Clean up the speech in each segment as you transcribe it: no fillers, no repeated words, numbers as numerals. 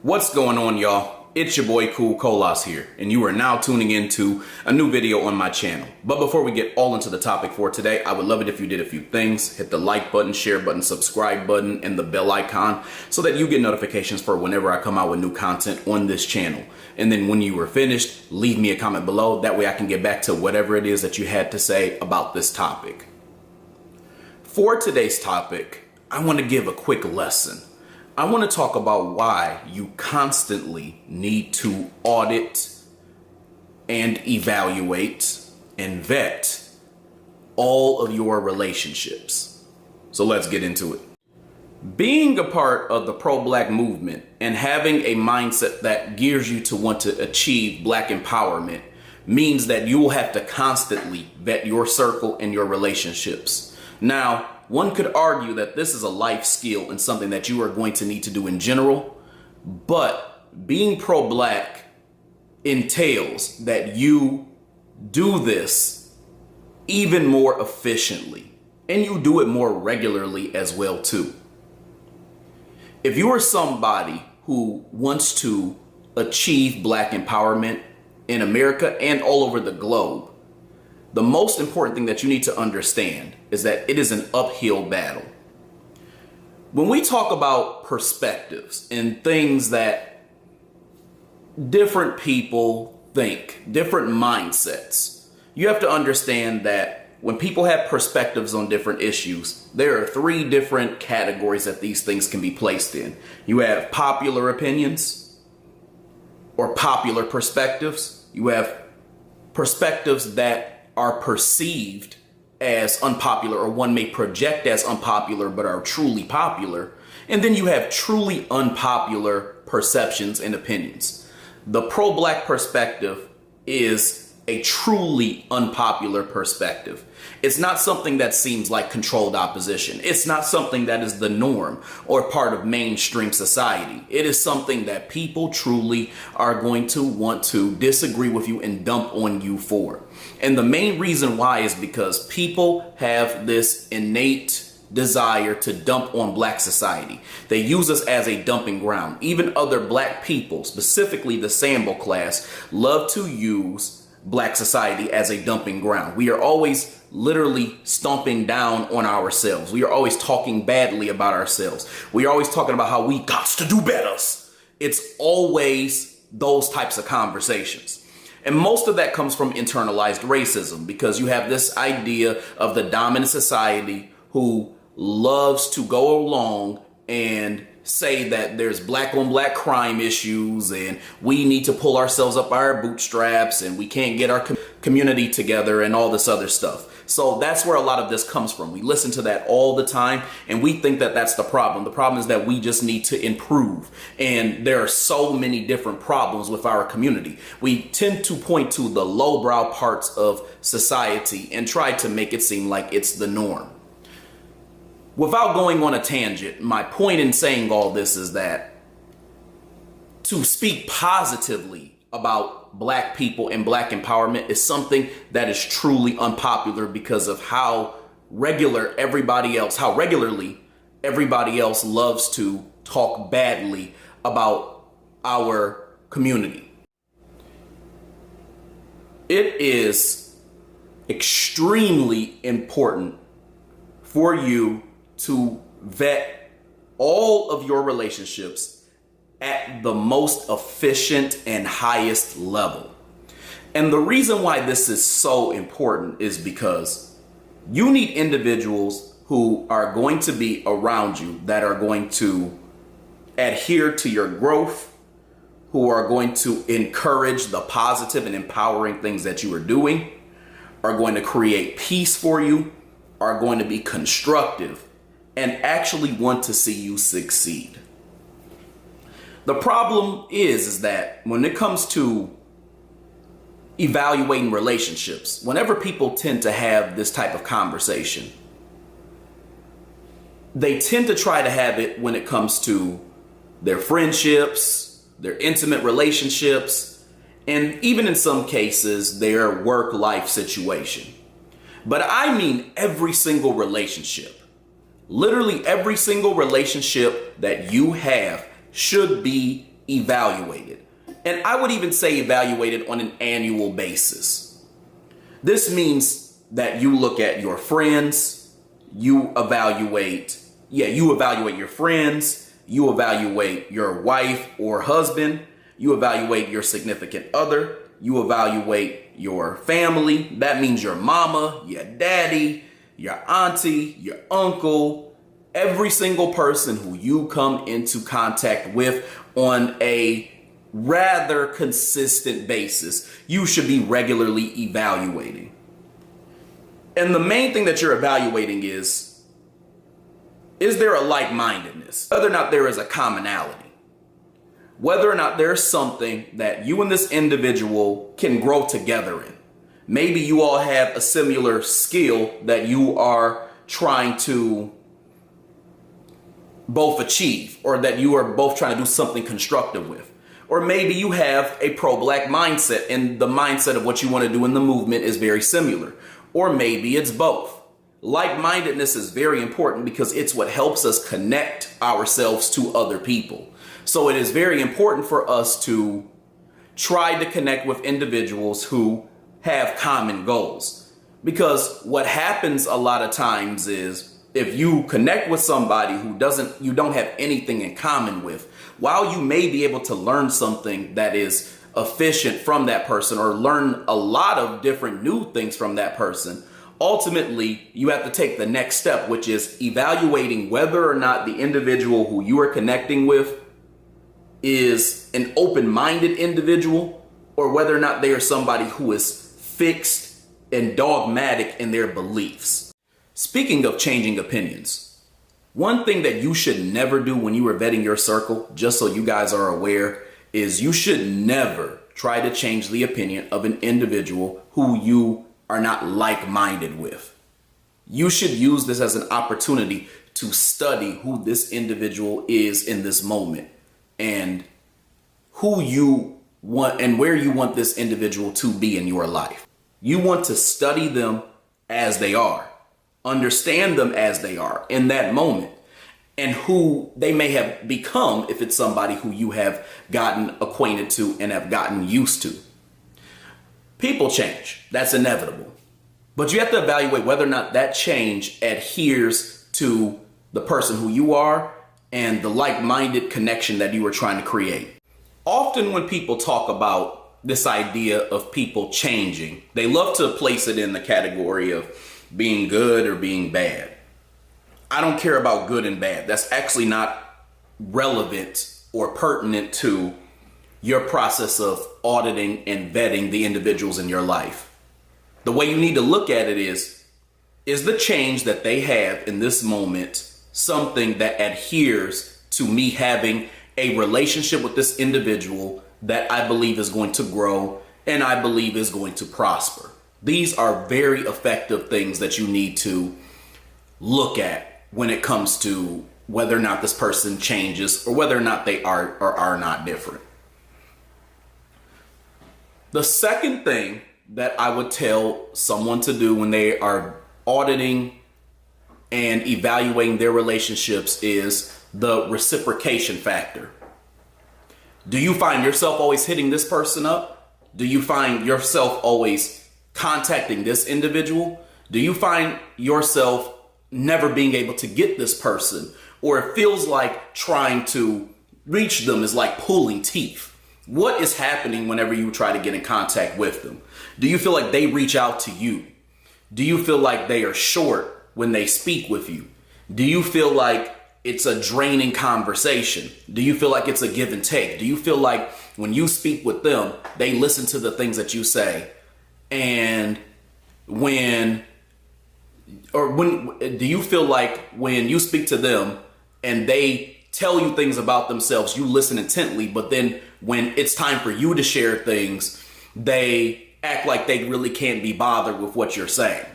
What's going on, y'all? It's your boy Cool Colas here, and you are now tuning into a new video on my channel. But before we get all into the topic for today, I would love it if you did a few things. Hit the like button, share button, subscribe button, and the bell icon so that you get notifications for whenever I come out with new content on this channel. And then when you are finished, leave me a comment below. That way I can get back to whatever it is that you had to say about this topic. For today's topic, I want to give a quick lesson. I want to talk about why you constantly need to audit and evaluate and vet all of your relationships. So let's get into it. Being a part of the pro-Black movement and having a mindset that gears you to want to achieve Black empowerment means that you will have to constantly vet your circle and your relationships. Now, one could argue that this is a life skill and something that you are going to need to do in general, but being pro-Black entails that you do this even more efficiently, and you do it more regularly as well too. If you are somebody who wants to achieve Black empowerment in America and all over the globe, the most important thing that you need to understand is that it is an uphill battle. When we talk about perspectives and things that different people think, different mindsets, you have to understand that when people have perspectives on different issues, there are three different categories that these things can be placed in. You have popular opinions or popular perspectives. You have perspectives that are perceived as unpopular, or one may project as unpopular but are truly popular. And then you have truly unpopular perceptions and opinions. The pro-Black perspective is a truly unpopular perspective. It's not something that seems like controlled opposition. It's not something that is the norm or part of mainstream society. It is something that people truly are going to want to disagree with you and dump on you for. And the main reason why is because people have this innate desire to dump on Black society. They use us as a dumping ground. Even other Black people, specifically the Sambo class, love to use Black society as a dumping ground. We are always literally stomping down on ourselves. We are always talking badly about ourselves. We are always talking about how we got to do better. It's always those types of conversations. And most of that comes from internalized racism, because you have this idea of the dominant society who loves to go along and say that there's Black on Black crime issues and we need to pull ourselves up by our bootstraps and we can't get our community together and all this other stuff. So that's where a lot of this comes from. We listen to that all the time and we think that that's the problem. The problem is that we just need to improve. And there are so many different problems with our community. We tend to point to the lowbrow parts of society and try to make it seem like it's the norm. Without going on a tangent, my point in saying all this is that to speak positively about Black people and Black empowerment is something that is truly unpopular because of how regularly everybody else loves to talk badly about our community. It is extremely important for you to vet all of your relationships at the most efficient and highest level. And the reason why this is so important is because you need individuals who are going to be around you that are going to adhere to your growth, who are going to encourage the positive and empowering things that you are doing, are going to create peace for you, are going to be constructive, and actually want to see you succeed. The problem is that when it comes to evaluating relationships, whenever people tend to have this type of conversation, they tend to try to have it when it comes to their friendships, their intimate relationships, and even in some cases, their work-life situation. But I mean every single relationship. Literally every single relationship that you have should be evaluated. And I would even say evaluated on an annual basis. This means that you look at your friends, you evaluate your friends, you evaluate your wife or husband, you evaluate your significant other, you evaluate your family. That means your mama, your daddy, your auntie, your uncle, every single person who you come into contact with on a rather consistent basis. You should be regularly evaluating. And the main thing that you're evaluating is there a like-mindedness? Whether or not there is a commonality. Whether or not there's something that you and this individual can grow together in. Maybe you all have a similar skill that you are trying to both achieve, or that you are both trying to do something constructive with. Or maybe you have a pro-black mindset and the mindset of what you want to do in the movement is very similar. Or maybe it's both. Like-mindedness is very important because it's what helps us connect ourselves to other people. So it is very important for us to try to connect with individuals who have common goals. Because what happens a lot of times is if you connect with somebody who you don't have anything in common with, while you may be able to learn something that is efficient from that person or learn a lot of different new things from that person, ultimately you have to take the next step, which is evaluating whether or not the individual who you are connecting with is an open-minded individual, or whether or not they are somebody who is fixed and dogmatic in their beliefs. Speaking of changing opinions, one thing that you should never do when you are vetting your circle, just so you guys are aware, is you should never try to change the opinion of an individual who you are not like-minded with. You should use this as an opportunity to study who this individual is in this moment and who you want and where you want this individual to be in your life. You want to study them as they are, understand them as they are in that moment, and who they may have become if it's somebody who you have gotten acquainted to and have gotten used to. People change, that's inevitable. But you have to evaluate whether or not that change adheres to the person who you are and the like-minded connection that you are trying to create. Often when people talk about this idea of people changing, they love to place it in the category of being good or being bad. I don't care about good and bad. That's actually not relevant or pertinent to your process of auditing and vetting the individuals in your life. The way you need to look at it is the change that they have in this moment something that adheres to me having a relationship with this individual that I believe is going to grow and I believe is going to prosper? These are very effective things that you need to look at when it comes to whether or not this person changes or whether or not they are or are not different. The second thing that I would tell someone to do when they are auditing and evaluating their relationships is the reciprocation factor. Do you find yourself always hitting this person up? Do you find yourself always contacting this individual? Do you find yourself never being able to get this person? Or it feels like trying to reach them is like pulling teeth. What is happening whenever you try to get in contact with them? Do you feel like they reach out to you? Do you feel like they are short when they speak with you? Do you feel like it's a draining conversation? Do you feel like it's a give and take? Do you feel like when you speak with them, they listen to the things that you say? And do you feel like when you speak to them and they tell you things about themselves, you listen intently, but then when it's time for you to share things, they act like they really can't be bothered with what you're saying,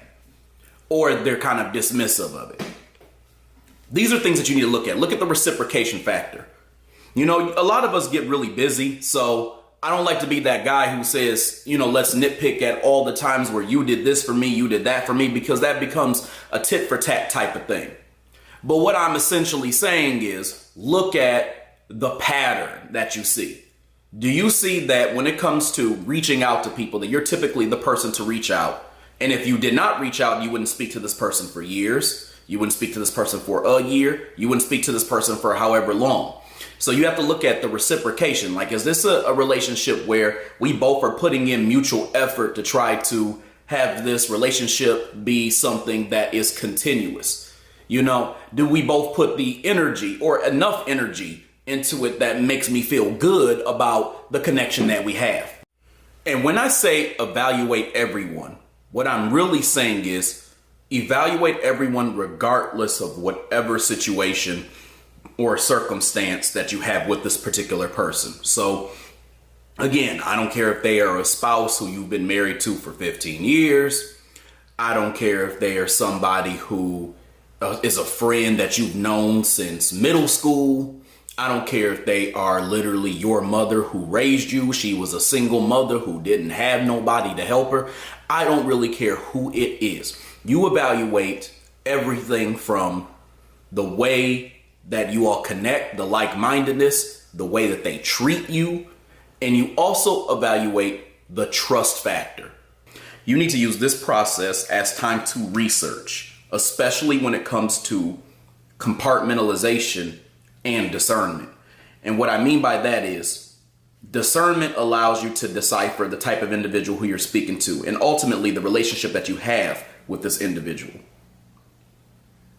or they're kind of dismissive of it? These are things that you need to look at. Look at the reciprocation factor. You know, a lot of us get really busy, so I don't like to be that guy who says, you know, let's nitpick at all the times where you did this for me, you did that for me, because that becomes a tit for tat type of thing. But what I'm essentially saying is look at the pattern that you see? Do you see that when it comes to reaching out to people, that you're typically the person to reach out? And if you did not reach out, you wouldn't speak to this person for years. You wouldn't speak to this person for a year. You wouldn't speak to this person for however long. So you have to look at the reciprocation. Like, is this a relationship where we both are putting in mutual effort to try to have this relationship be something that is continuous? You know, do we both put the energy or enough energy into it that makes me feel good about the connection that we have? And when I say evaluate everyone, what I'm really saying is evaluate everyone regardless of whatever situation or circumstance that you have with this particular person. So again, I don't care if they are a spouse who you've been married to for 15 years. I don't care if they are somebody who is a friend that you've known since middle school. I don't care if they are literally your mother who raised you. She was a single mother who didn't have nobody to help her. I don't really care who it is. You evaluate everything from the way that you all connect, the like-mindedness, the way that they treat you, and you also evaluate the trust factor. You need to use this process as time to research, especially when it comes to compartmentalization and discernment. And what I mean by that is discernment allows you to decipher the type of individual who you're speaking to and ultimately the relationship that you have with this individual.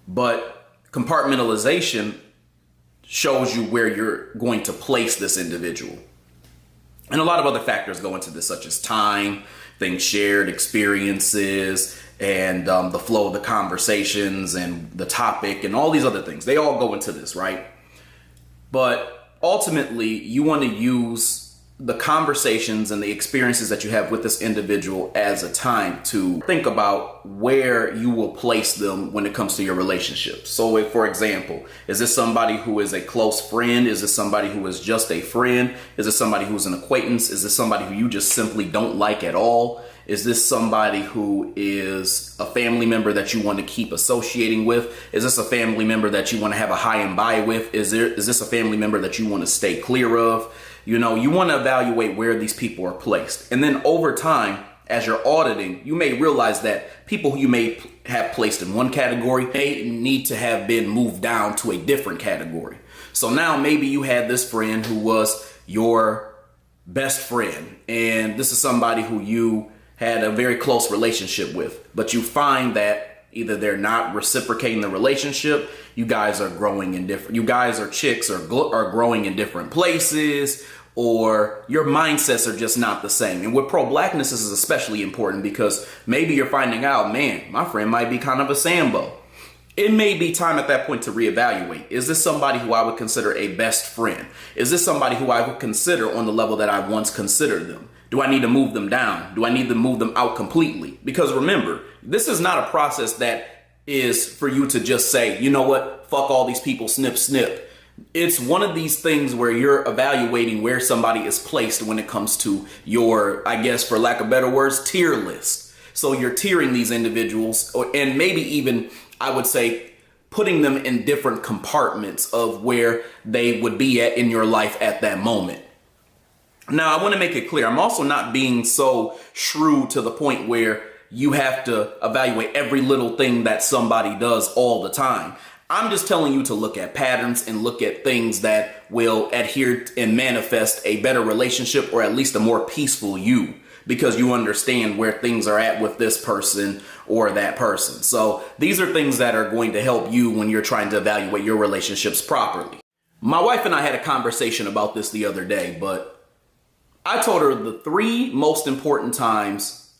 But compartmentalization shows you where you're going to place this individual. And a lot of other factors go into this, such as time, things shared, experiences, and the flow of the conversations and the topic and all these other things. They all go into this, right? But ultimately, you want to use the conversations and the experiences that you have with this individual as a time to think about where you will place them when it comes to your relationship. So if, for example, is this somebody who is a close friend? Is this somebody who is just a friend? Is this somebody who's an acquaintance? Is this somebody who you just simply don't like at all? Is this somebody who is a family member that you want to keep associating with? Is this a family member that you want to have a high and by with? Is this a family member that you want to stay clear of? You know, you want to evaluate where these people are placed. And then over time, as you're auditing, you may realize that people who you may have placed in one category may need to have been moved down to a different category. So now maybe you had this friend who was your best friend, and this is somebody who you had a very close relationship with, but you find that either they're not reciprocating the relationship, you guys are growing in different, you guys or chicks are growing in different places, or your mindsets are just not the same. And with pro-blackness, this is especially important because maybe you're finding out, man, my friend might be kind of a Sambo. It may be time at that point to reevaluate. Is this somebody who I would consider a best friend? Is this somebody who I would consider on the level that I once considered them? Do I need to move them down? Do I need to move them out completely? Because remember, this is not a process that is for you to just say, you know what, fuck all these people, snip, snip. It's one of these things where you're evaluating where somebody is placed when it comes to your, I guess, for lack of better words, tier list. So you're tiering these individuals, and maybe even, I would say, putting them in different compartments of where they would be at in your life at that moment. Now, I want to make it clear, I'm also not being so shrewd to the point where you have to evaluate every little thing that somebody does all the time. I'm just telling you to look at patterns and look at things that will adhere and manifest a better relationship, or at least a more peaceful you, because you understand where things are at with this person or that person. So these are things that are going to help you when you're trying to evaluate your relationships properly. My wife and I had a conversation about this the other day, but I told her the 3 most important times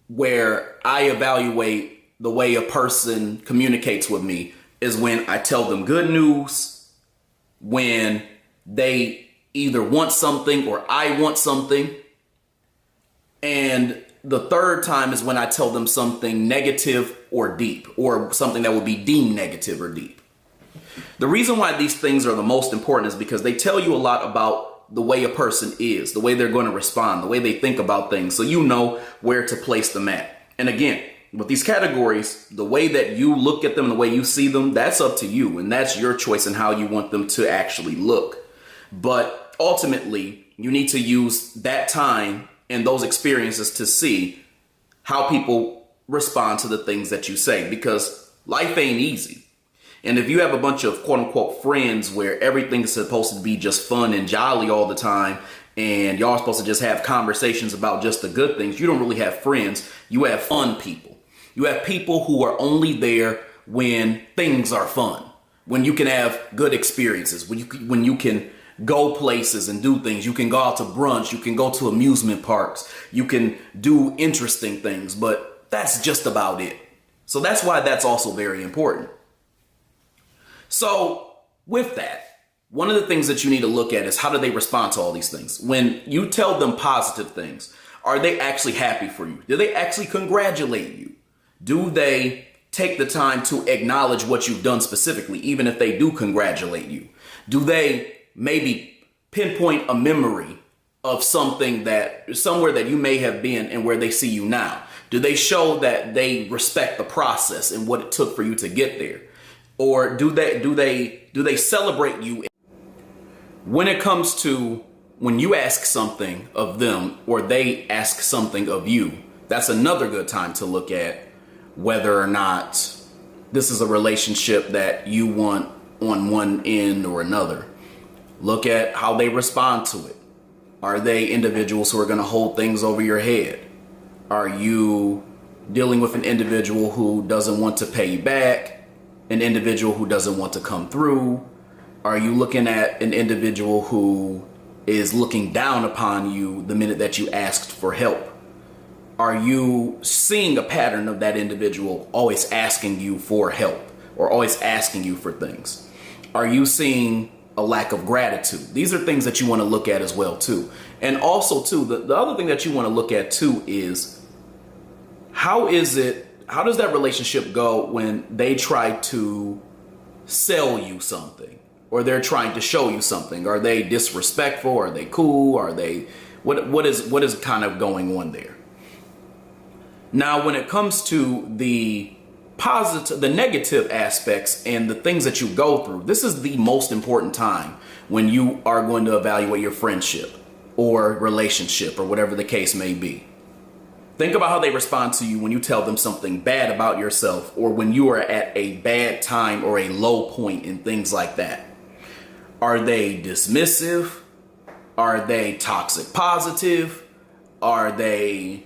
where I evaluate the way a person communicates with me is when I tell them good news, when they either want something or I want something, and the 3rd time is when I tell them something negative or deep, or something that would be deemed negative or deep. The reason why these things are the most important is because they tell you a lot about the way a person is, the way they're going to respond, the way they think about things, so you know where to place them at. And again, with these categories, the way that you look at them, the way you see them, that's up to you, and that's your choice in how you want them to actually look. But ultimately, you need to use that time and those experiences to see how people respond to the things that you say, because life ain't easy. And if you have a bunch of quote unquote friends where everything's supposed to be just fun and jolly all the time, and y'all are supposed to just have conversations about just the good things, you don't really have friends. You have fun people. You have people who are only there when things are fun, when you can have good experiences, when you can go places and do things. You can go out to brunch, you can go to amusement parks, you can do interesting things, but that's just about it. So that's why that's also very important. So with that, one of the things that you need to look at is how do they respond to all these things? When you tell them positive things, are they actually happy for you? Do they actually congratulate you? Do they take the time to acknowledge what you've done specifically, even if they do congratulate you? Do they maybe pinpoint a memory of somewhere that you may have been and where they see you now? Do they show that they respect the process and what it took for you to get there? Or do they celebrate you when it comes to when you ask something of them or they ask something of you? That's another good time to look at whether or not this is a relationship that you want on one end or another. Look at how they respond to it. Are they individuals who are going to hold things over your head? Are you dealing with an individual who doesn't want to pay you back? An individual who doesn't want to come through? Are you looking at an individual who is looking down upon you the minute that you asked for help? Are you seeing a pattern of that individual always asking you for help or always asking you for things? Are you seeing a lack of gratitude? These are things that you want to look at as well too. And also too, the other thing that you want to look at too is how does that relationship go when they try to sell you something or they're trying to show you something? Are they disrespectful? Are they cool? Are they, what is kind of going on there? Now, when it comes to the positive, the negative aspects and the things that you go through, this is the most important time when you are going to evaluate your friendship or relationship or whatever the case may be. Think about how they respond to you when you tell them something bad about yourself or when you are at a bad time or a low point and things like that. Are they dismissive? Are they toxic positive? Are they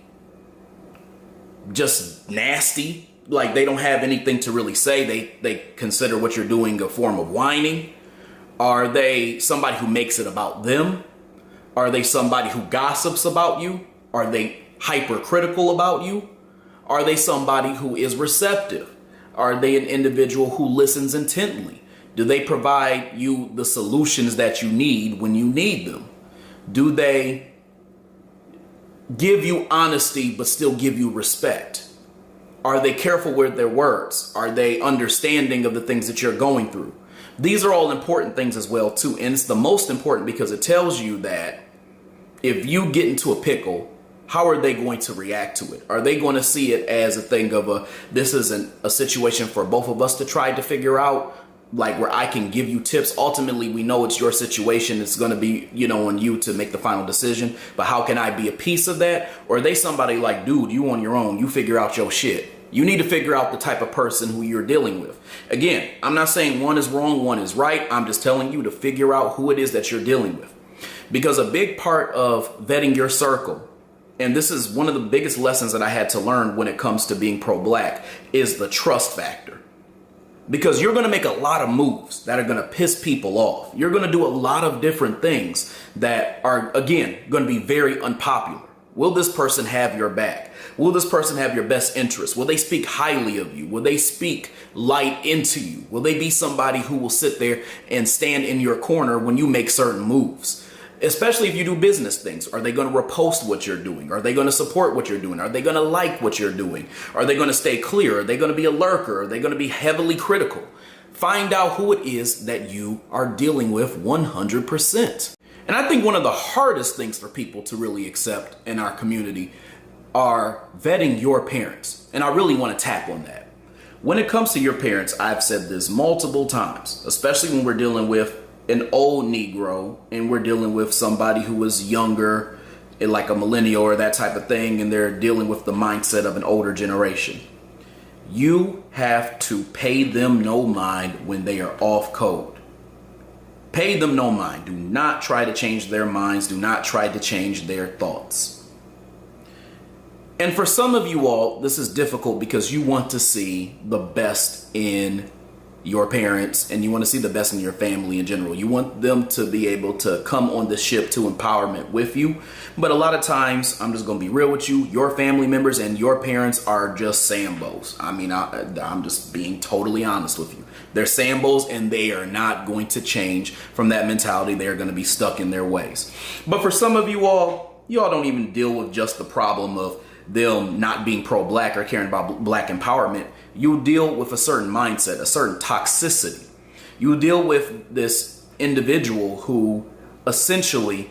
just nasty? Like they don't have anything to really say. They consider what you're doing a form of whining. Are they somebody who makes it about them? Are they somebody who gossips about you? Are they hypercritical about you? Are they somebody who is receptive? Are they an individual who listens intently? Do they provide you the solutions that you need when you need them? Do they give you honesty but still give you respect? Are they careful with their words? Are they understanding of the things that you're going through? These are all important things as well too, and it's the most important because it tells you that if you get into a pickle, how are they going to react to it? Are they going to see it as a thing of this isn't a situation for both of us to try to figure out, like where I can give you tips? Ultimately, we know it's your situation. It's going to be, on you to make the final decision. But how can I be a piece of that? Or are they somebody like, dude, you on your own, you figure out your shit. You need to figure out the type of person who you're dealing with. Again, I'm not saying one is wrong, one is right. I'm just telling you to figure out who it is that you're dealing with. Because a big part of vetting your circle, and this is one of the biggest lessons that I had to learn when it comes to being pro-black, is the trust factor. Because you're going to make a lot of moves that are going to piss people off. You're going to do a lot of different things that are, again, going to be very unpopular. Will this person have your back? Will this person have your best interest? Will they speak highly of you? Will they speak light into you? Will they be somebody who will sit there and stand in your corner when you make certain moves? Especially if you do business things. Are they going to repost what you're doing? Are they going to support what you're doing? Are they going to like what you're doing? Are they going to stay clear? Are they going to be a lurker? Are they going to be heavily critical? Find out who it is that you are dealing with 100%. And I think one of the hardest things for people to really accept in our community are vetting your parents. And I really want to tap on that. When it comes to your parents, I've said this multiple times, especially when we're dealing with an old Negro and we're dealing with somebody who was younger, like a millennial or that type of thing, and they're dealing with the mindset of an older generation, you have to pay them no mind when they are off code. Pay them no mind. Do not try to change their minds. Do not try to change their thoughts. And for some of you all, this is difficult because you want to see the best in your parents and you want to see the best in your family in general. You want them to be able to come on the ship to empowerment with you. But a lot of times, I'm just going to be real with you, your family members and your parents are just Sambos. I mean, I'm just being totally honest with you. They're Sambos and they are not going to change from that mentality. They're going to be stuck in their ways. But for some of you all don't even deal with just the problem of them not being pro-black or caring about black empowerment. You deal with a certain mindset, a certain toxicity. You deal with this individual who essentially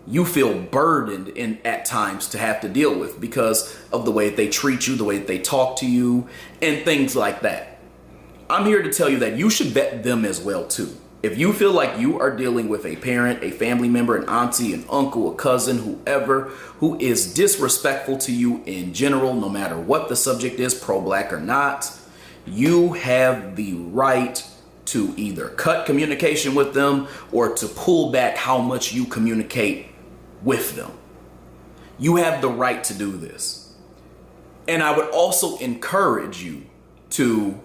you feel burdened in at times to have to deal with because of the way that they treat you, the way that they talk to you, and things like that. I'm here to tell you that you should vet them as well too. If you feel like you are dealing with a parent, a family member, an auntie, an uncle, a cousin, whoever, who is disrespectful to you in general, no matter what the subject is, pro-black or not, you have the right to either cut communication with them or to pull back how much you communicate with them. You have the right to do this. And I would also encourage you to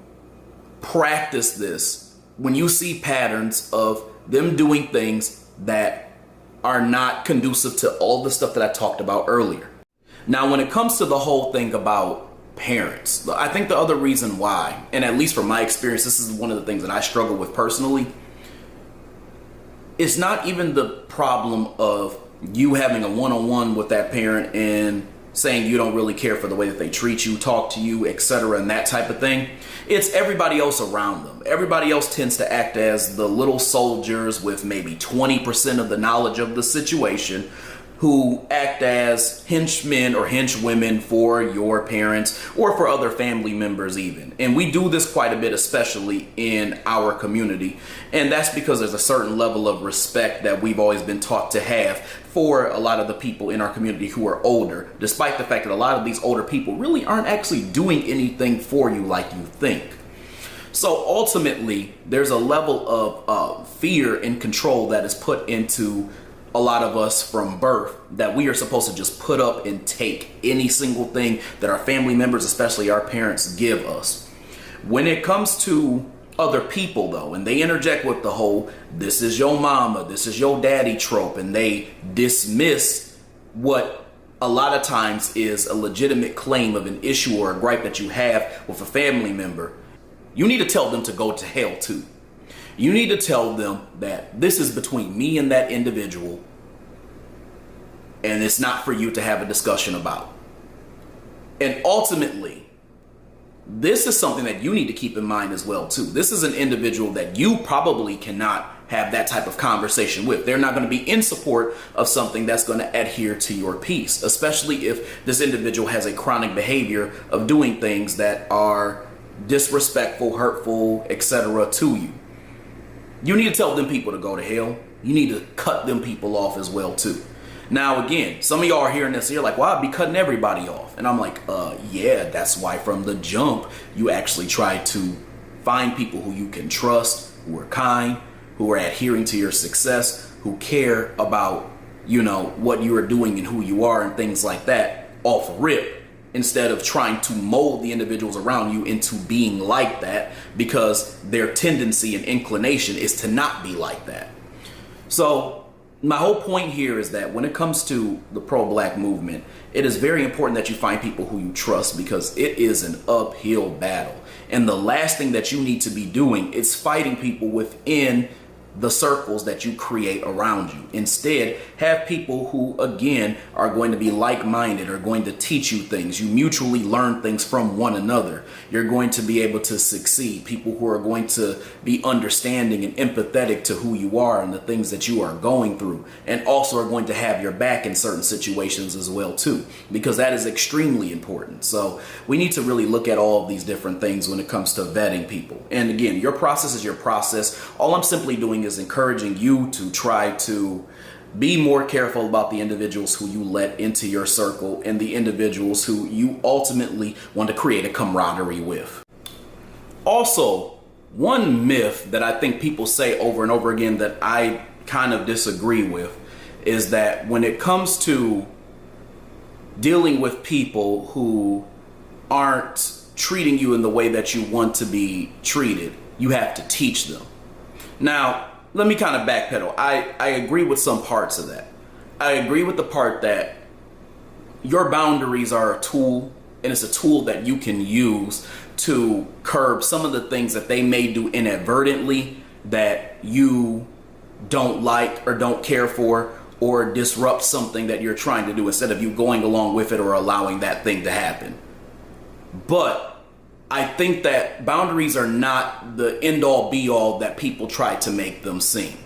practice this when you see patterns of them doing things that are not conducive to all the stuff that I talked about earlier. Now, when it comes to the whole thing about parents, I think the other reason why, and at least from my experience, this is one of the things that I struggle with personally, it's not even the problem of you having a one-on-one with that parent and saying you don't really care for the way that they treat you, talk to you, etc., and that type of thing. It's everybody else around them. Everybody else tends to act as the little soldiers with maybe 20% of the knowledge of the situation, who act as henchmen or henchwomen for your parents or for other family members even. And we do this quite a bit, especially in our community. And that's because there's a certain level of respect that we've always been taught to have for a lot of the people in our community who are older, despite the fact that a lot of these older people really aren't actually doing anything for you like you think. So ultimately, there's a level of fear and control that is put into a lot of us from birth, that we are supposed to just put up and take any single thing that our family members, especially our parents, give us. When it comes to other people though, and they interject with the whole, this is your mama, this is your daddy trope, and they dismiss what a lot of times is a legitimate claim of an issue or a gripe that you have with a family member, you need to tell them to go to hell too. You need to tell them that this is between me and that individual, and it's not for you to have a discussion about. And ultimately, this is something that you need to keep in mind as well too. This is an individual that you probably cannot have that type of conversation with. They're not going to be in support of something that's going to adhere to your peace, especially if this individual has a chronic behavior of doing things that are disrespectful, hurtful, etc. to you. You need to tell them people to go to hell. You need to cut them people off as well too. Now again, some of y'all are hearing this, you're like, well, I'd be cutting everybody off. And I'm like, yeah, that's why from the jump, you actually try to find people who you can trust, who are kind, who are adhering to your success, who care about, you know, what you are doing and who you are and things like that off rip, instead of trying to mold the individuals around you into being like that, because their tendency and inclination is to not be like that. So my whole point here is that when it comes to the pro-black movement, it is very important that you find people who you trust, because it is an uphill battle. And the last thing that you need to be doing is fighting people within the circles that you create around you. Instead, have people who, again, are going to be like-minded, are going to teach you things. You mutually learn things from one another. You're going to be able to succeed. People who are going to be understanding and empathetic to who you are and the things that you are going through, and also are going to have your back in certain situations as well too, because that is extremely important. So we need to really look at all of these different things when it comes to vetting people. And again, your process is your process. All I'm simply doing doing is encouraging you to try to be more careful about the individuals who you let into your circle and the individuals who you ultimately want to create a camaraderie with. Also, one myth that I think people say over and over again that I kind of disagree with is that when it comes to dealing with people who aren't treating you in the way that you want to be treated, you have to teach them. Now, let me kind of backpedal. I agree with some parts of that. I agree with the part that your boundaries are a tool, and it's a tool that you can use to curb some of the things that they may do inadvertently that you don't like or don't care for, or disrupt something that you're trying to do instead of you going along with it or allowing that thing to happen. But I think that boundaries are not the end-all be-all that people try to make them seem.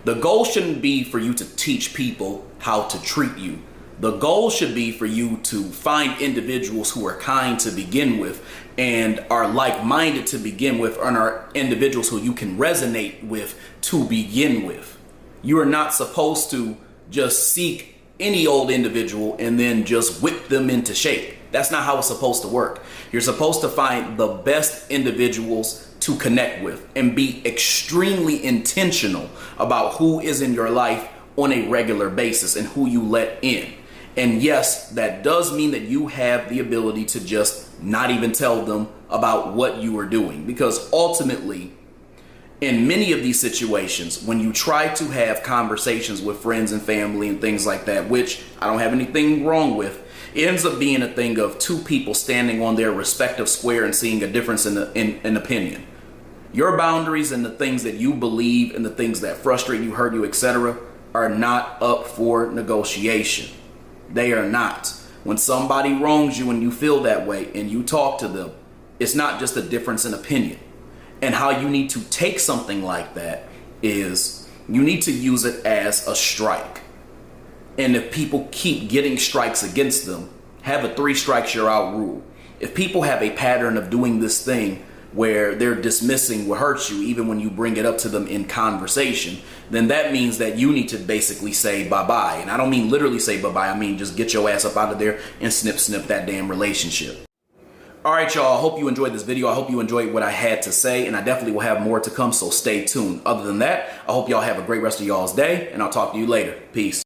The goal shouldn't be for you to teach people how to treat you. The goal should be for you to find individuals who are kind to begin with and are like-minded to begin with, and are individuals who you can resonate with to begin with. You are not supposed to just seek any old individual and then just whip them into shape. That's not how it's supposed to work. You're supposed to find the best individuals to connect with and be extremely intentional about who is in your life on a regular basis and who you let in. And yes, that does mean that you have the ability to just not even tell them about what you are doing, because ultimately, in many of these situations, when you try to have conversations with friends and family and things like that, which I don't have anything wrong with, it ends up being a thing of two people standing on their respective square and seeing a difference in opinion. Your boundaries and the things that you believe and the things that frustrate you, hurt you, etc. are not up for negotiation. They are not. When somebody wrongs you and you feel that way and you talk to them, it's not just a difference in opinion. And how you need to take something like that is you need to use it as a strike. And if people keep getting strikes against them, have a 3 strikes you're out rule. If people have a pattern of doing this thing where they're dismissing what hurts you even when you bring it up to them in conversation, then that means that you need to basically say bye-bye. And I don't mean literally say bye-bye. I mean just get your ass up out of there and snip that damn relationship. All right, y'all, I hope you enjoyed this video. I hope you enjoyed what I had to say, and I definitely will have more to come, so stay tuned. Other than that, I hope y'all have a great rest of y'all's day, and I'll talk to you later. Peace.